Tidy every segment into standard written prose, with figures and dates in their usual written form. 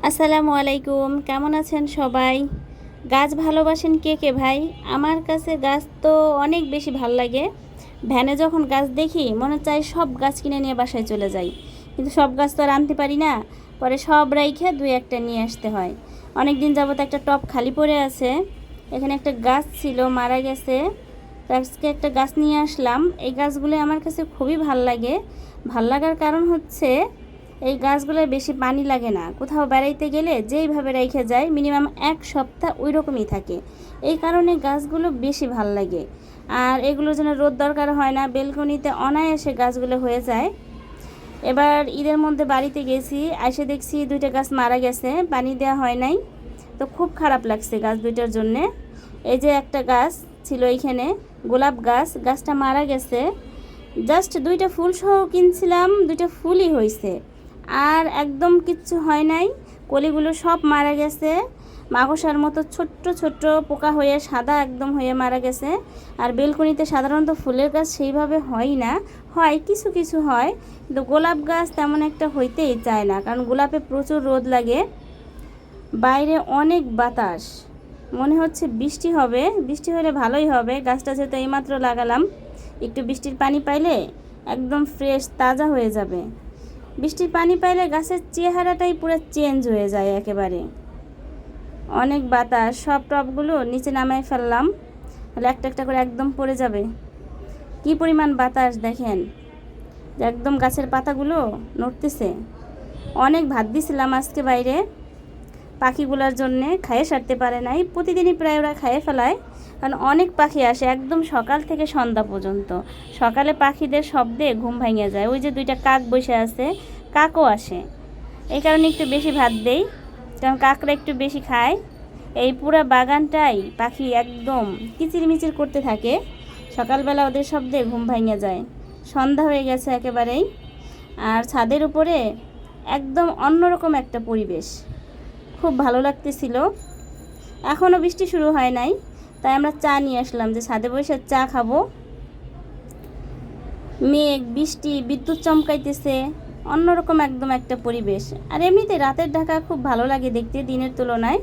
আসসালামু আলাইকুম, কেমন আছেন সবাই? গাছ ভালোবাসেন কে কে ভাই? আমার কাছে গাছ তো অনেক বেশি ভাল লাগে। ভ্যানে যখন গাছ দেখি মনে চায় সব গাছ কিনে নিয়ে বাসায় চলে যাই, কিন্তু সব গাছ তো আর আনতে পারি না। পরে সব রাইখে দুই একটা নিয়ে আসতে হয়। অনেক দিন যাবত একটা টব খালি পড়ে আছে, এখানে একটা গাছ ছিল মারা গেছে, আজকে একটা গাছ নিয়ে আসলাম। এই গাছগুলো আমার কাছে খুবই ভাল লাগে। ভাল লাগার কারণ হচ্ছে এই গাছগুলোয় বেশি পানি লাগে না, কোথাও বেড়াইতে গেলে যেইভাবে রেখে যায় মিনিমাম এক সপ্তাহ ওই রকমই থাকে। এই কারণে গাছগুলো বেশি ভাল লাগে। আর এগুলোর জন্য রোদ দরকার হয় না, বেলকনিতে অনায়াসে গাছগুলো হয়ে যায়। এবার ঈদের মধ্যে বাড়িতে গেছি, এসে দেখছি দুইটা গাছ মারা গেছে, পানি দেওয়া হয় নাই। তো খুব খারাপ লাগছে গাছ দুইটার জন্যে। এই যে একটা গাছ ছিল এইখানে, গোলাপ গাছ, গাছটা মারা গেছে। জাস্ট দুইটা ফুল সহ কিনছিলাম, দুইটা ফুলই হয়েছে, আর একদম কিচ্ছু হয় নাই। কলিগুলো সব মারা গেছে, মাকড়সার মতো ছোট্ট ছোট্ট পোকা হয়ে সাদা একদম হয়ে মারা গেছে। আর বেলকনিতে সাধারণত ফুলের গাছ সেইভাবে হয় না, হয় কিছু কিছু হয়, কিন্তু গোলাপ গাছ তেমন একটা হইতেই চায় না, কারণ গোলাপে প্রচুর রোদ লাগে, বাইরে অনেক বাতাস, মনে হচ্ছে বৃষ্টি হবে, বৃষ্টি হলে ভালোই হবে। গাছটা যেহেতু এইমাত্র লাগালাম, একটু বৃষ্টির পানি পাইলে একদম ফ্রেশ তাজা হয়ে যাবে। বৃষ্টির পানি পাইলে গাছের চেহারাটাই পুরো চেঞ্জ হয়ে যায় একেবারে। অনেক বাতাস, সব টবগুলো নিচে নামাই ফেললাম, তাহলে একটা একটা করে একদম পড়ে যাবে। কি পরিমাণ বাতাস দেখেন, একদম গাছের পাতাগুলো নড়তেছে। অনেক ভাত দিছিলাম আজকে বাইরে পাখিগুলোর জন্যে, খাইয়ে সারতে পারে নাই, প্রতিদিনই প্রায় ওরা খাইয়ে ফেলায়, কারণ অনেক পাখি আসে একদম সকাল থেকে সন্ধ্যা পর্যন্ত। সকালে পাখিদের শব্দে ঘুম ভেঙে যায়। ওই যে দুইটা কাক বসে আছে, কাকও আসে, এই কারণে একটু বেশি ভাত দেই, কারণ কাকরা একটু বেশি খায়। এই পুরো বাগানটাই পাখি একদম কিচিরমিচির করতে থাকে, সকালবেলা ওদের শব্দে ঘুম ভেঙে যায়। সন্ধ্যা হয়ে গেছে একেবারেই, আর ছাদের উপরে একদম অন্যরকম একটা পরিবেশ, খুব ভালো লাগতেছিল। এখনও বৃষ্টি শুরু হয় নাই, তাই আমরা চা নিয়ে আসলাম যে ছাদে বসে চা খাবো। মেঘ, বৃষ্টি, বিদ্যুৎ চমকাইতেছে, অন্যরকম একদম একটা পরিবেশ। আর এমনিতে রাতের ঢাকা খুব ভালো লাগে দেখতে দিনের তুলনায়।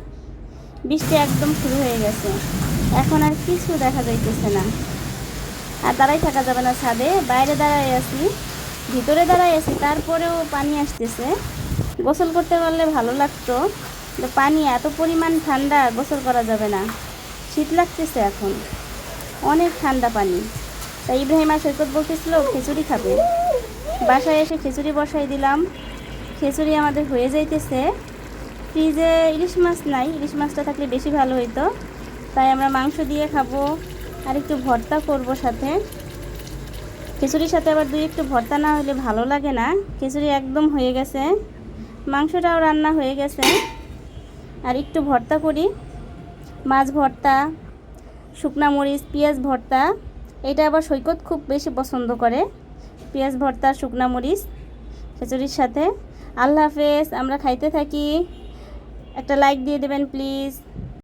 বৃষ্টি একদম শুরু হয়ে গেছে, এখন আর কিছু দেখা যাইতেছে না। আর দাঁড়াই থাকা যাবে না ছাদে, বাইরে দাঁড়াই আছি, ভিতরে দাঁড়াই আছি, তারপরেও পানি আসতেছে। গোসল করতে পারলে ভালো লাগতো, কিন্তু পানি এত পরিমাণ ঠান্ডা, গোসল করা যাবে না। শীত লাগতেছে এখন, অনেক ঠান্ডা পানি। তাই ইব্রাহিম আর সৈকত বলতেছিল খিচুড়ি খাবে, বাসায় এসে খিচুড়ি বসাই দিলাম। খিচুড়ি আমাদের হয়ে যাইতেছে। ফ্রিজে ইলিশ মাছ নাই, ইলিশ মাছটা থাকলে বেশি ভালো হইতো, তাই আমরা মাংস দিয়ে খাবো, আর একটু ভর্তা করব সাথে। খিচুড়ির সাথে আবার দুই একটু ভর্তা না হলে ভালো লাগে না। খিচুড়ি একদম হয়ে গেছে, মাংসটাও রান্না হয়ে গেছে, আর একটু ভর্তা করি, মাছ ভর্তা, শুকনা মরিচ, পেঁয়াজ ভর্তা। এটা আবার সৈকত খুব বেশি পছন্দ করে, পেঁয়াজ ভর্তা, শুকনা মরিচ খিচুড়ির সাথে। আল্লাহ হাফেজ, আমরা খাইতে থাকি। একটা লাইক দিয়ে দেবেন প্লিজ।